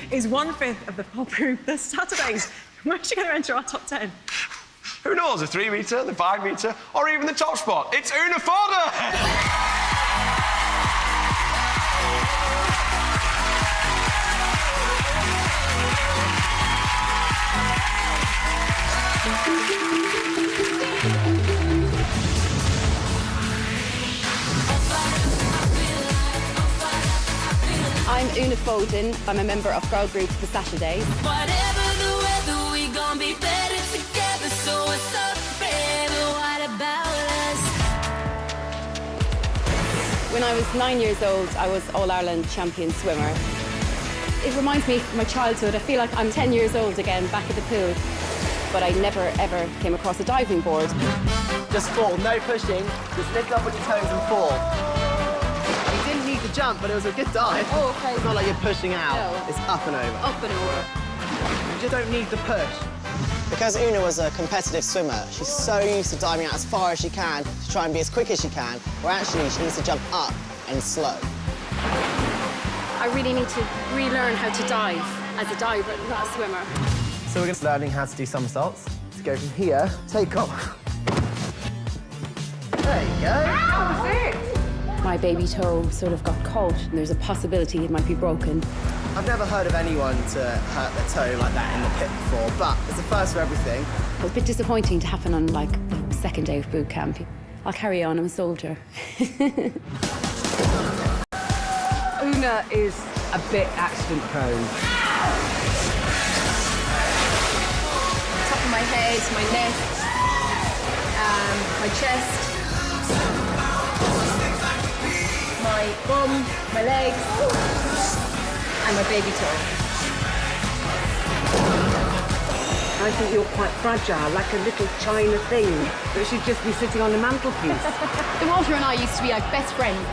is 1/5 of the pop group The Saturdays. Where's she going to enter our top 10? Who knows? The 3 metre, the 5 metre, or even the top spot. It's Una Foden! I'm Una Foden. I'm a member of girl group The Saturdays. Whatever the weather, we gon' be better together. So what's up, baby? What about us? When I was 9 years old, I was All-Ireland champion swimmer. It reminds me of my childhood. I feel like I'm 10 years old again, back at the pool. But I never, ever came across a diving board. Just fall, no pushing. Just lift up on your toes and fall. You didn't need to jump, but it was a good dive. Oh, okay. It's not like you're pushing out. No. It's up and over. Up and over. You just don't need to push. Because Una was a competitive swimmer, she's so used to diving out as far as she can to try and be as quick as she can, where actually she needs to jump up and slow. I really need to relearn how to dive as a diver, not a swimmer. So we're just learning how to do somersaults. To go from here, take off. There you go. That was it! My baby toe sort of got caught, and there's a possibility it might be broken. I've never heard of anyone to hurt their toe like that in the pit before, but it's the first for everything. It was a bit disappointing to happen on, like, the second day of boot camp. I'll carry on, I'm a soldier. Una is a bit accident-prone. Top of my head, my neck, my chest, my bum, my legs, and my baby toe. I think you're quite fragile, like a little china thing that should just be sitting on the mantelpiece. The water and I used to be like best friends,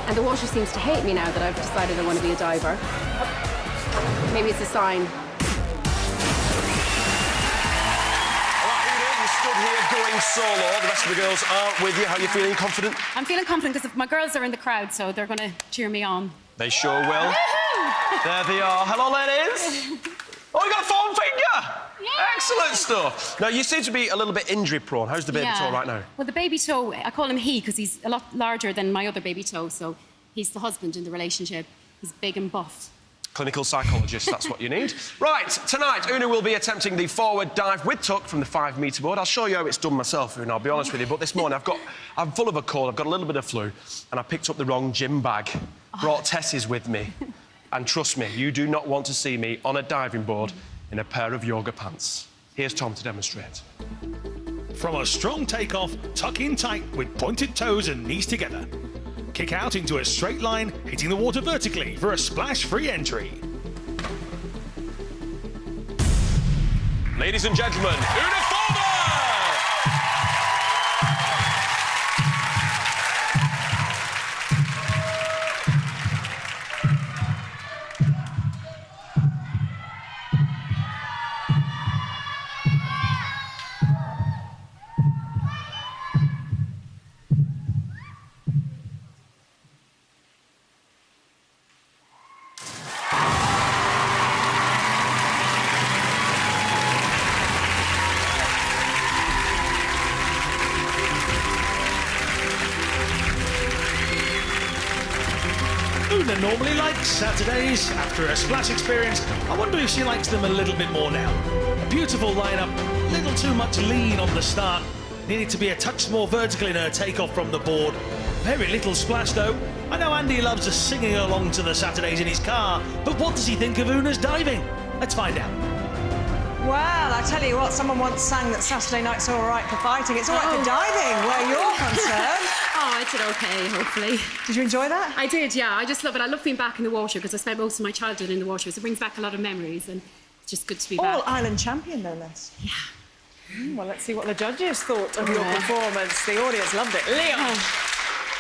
and the water seems to hate me now that I've decided I want to be a diver. Maybe it's a sign. Stood here going solo. The rest of the girls aren't with you. How are you feeling? Confident? I'm feeling confident because my girls are in the crowd, so they're going to cheer me on. They sure will. There they are. Hello, ladies. Oh, you got a foam finger! Yeah. Excellent stuff. Now, you seem to be a little bit injury-prone. How's the baby toe right now? Well, the baby toe, I call him he because he's a lot larger than my other baby toe, so he's the husband in the relationship. He's big and buff. Clinical psychologist, that's what you need. Right, tonight, Una will be attempting the forward dive with tuck from the 5 metre board. I'll show you how it's done myself, Una, I'll be honest with you. But this morning, I'm full of a cold, I've got a little bit of flu, and I picked up the wrong gym bag. Brought Tessie's with me. And trust me, you do not want to see me on a diving board in a pair of yoga pants. Here's Tom to demonstrate. From a strong takeoff, tuck in tight with pointed toes and knees together. Kick out into a straight line, hitting the water vertically for a splash-free entry. Ladies and gentlemen, Una Foden! Una normally likes Saturdays. After a splash experience, I wonder if she likes them a little bit more now. A beautiful lineup, little too much lean on the start. Needed to be a touch more vertical in her takeoff from the board. Very little splash though. I know Andy loves just singing along to the Saturdays in his car, but what does he think of Una's diving? Let's find out. Well, I tell you what, someone once sang that Saturday nights are all right for fighting. It's all right for diving, where you're concerned. Oh, I did OK, hopefully. Did you enjoy that? I did, yeah. I just love it. I love being back in the water because I spent most of my childhood in the water, so it brings back a lot of memories, and it's just good to be back. All-Ireland champion, no less. Yeah. Well, let's see what the judges thought of your performance. The audience loved it. Leon.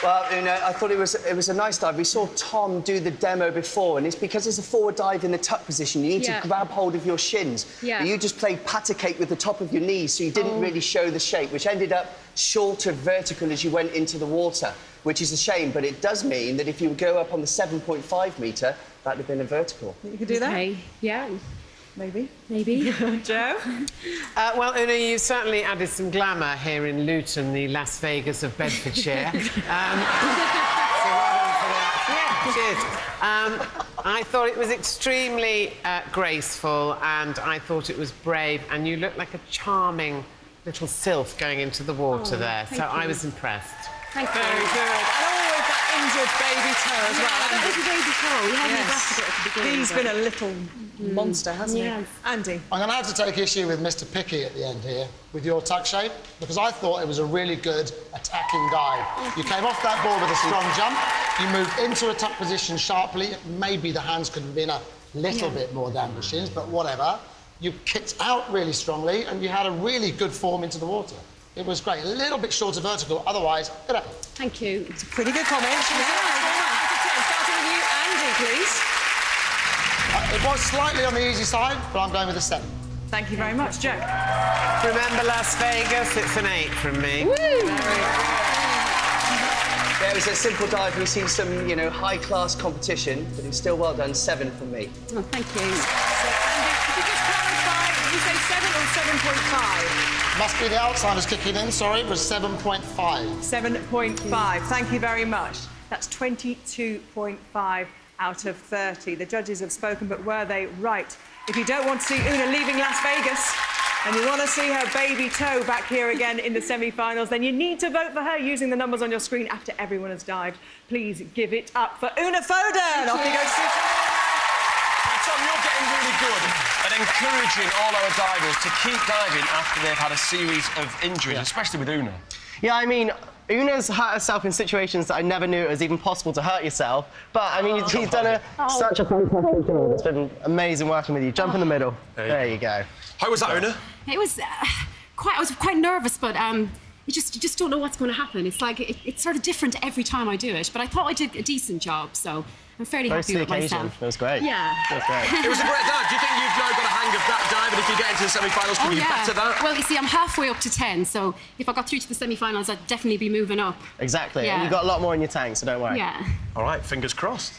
Well, I thought it was a nice dive. We saw Tom do the demo before, and it's because it's a forward dive in the tuck position. You need to grab hold of your shins. Yeah. But you just played patty cake with the top of your knees, so you didn't really show the shape, which ended up short of vertical as you went into the water, which is a shame. But it does mean that if you go up on the 7.5 metre, that'd have been a vertical. You could do that? Okay. Yeah. Maybe. Joe? Well, Una, you certainly added some glamour here in Luton, the Las Vegas of Bedfordshire. So well done for that. Yeah, cheers. I thought it was extremely graceful, and I thought it was brave, and you looked like a charming little sylph going into the water there. So I was impressed. Thank you. Very good. And always that injured baby toe as well. That was a baby toe. He had me Yes. back a bit at the beginning. He's been a little monster, hasn't Yes. he? Andy? I'm going to have to take issue with Mr. Picky at the end here, with your tuck shape, because I thought it was a really good attacking dive. You came off that ball with a strong jump, you moved into a tuck position sharply, maybe the hands could have been a little bit more down the shins, but whatever. You kicked out really strongly, and you had a really good form into the water. It was great. A little bit short of vertical, otherwise, good effort. Thank you. It's a pretty good comment. Starting with you, Andy, please. It was slightly on the easy side, but I'm going with a 7. Thank you very much. Joe? Remember Las Vegas? It's an 8 from me. Yeah, it was a simple dive. We've seen some, high-class competition, but it's still well done. 7 from me. Oh, thank you. So, Andy, could you just clarify, did you say 7 or 7.5? Must be the Alzheimer's kicking in, sorry, it was 7.5. 7.5. Thank you very much. That's 22.5 out of 30. The judges have spoken, but were they right? If you don't want to see Una leaving Las Vegas and you want to see her baby toe back here again in the semi-finals, then you need to vote for her using the numbers on your screen after everyone has dived. Please give it up for Una Foden. Off you go, Susan. Tom, you're getting really good at encouraging all our divers to keep diving after they've had a series of injuries, especially with Una. Yeah, I mean, Una's hurt herself in situations that I never knew it was even possible to hurt yourself. But, I mean, she's done such a fantastic job. It's been amazing working with you. Jump in the middle. There you go. How was that, Una? It was I was quite nervous, but you just don't know what's going to happen. It's like it's sort of different every time I do it. But I thought I did a decent job, so I'm fairly happy with myself. It was great. Yeah. It was great. It was a great dive. Do you think you've now got a hang of that dive, and if you get into the semi-finals, can you better that? Well, you see, I'm halfway up to 10, so if I got through to the semi-finals, I'd definitely be moving up. Exactly. Yeah. And you've got a lot more in your tank, so don't worry. Yeah. All right, fingers crossed.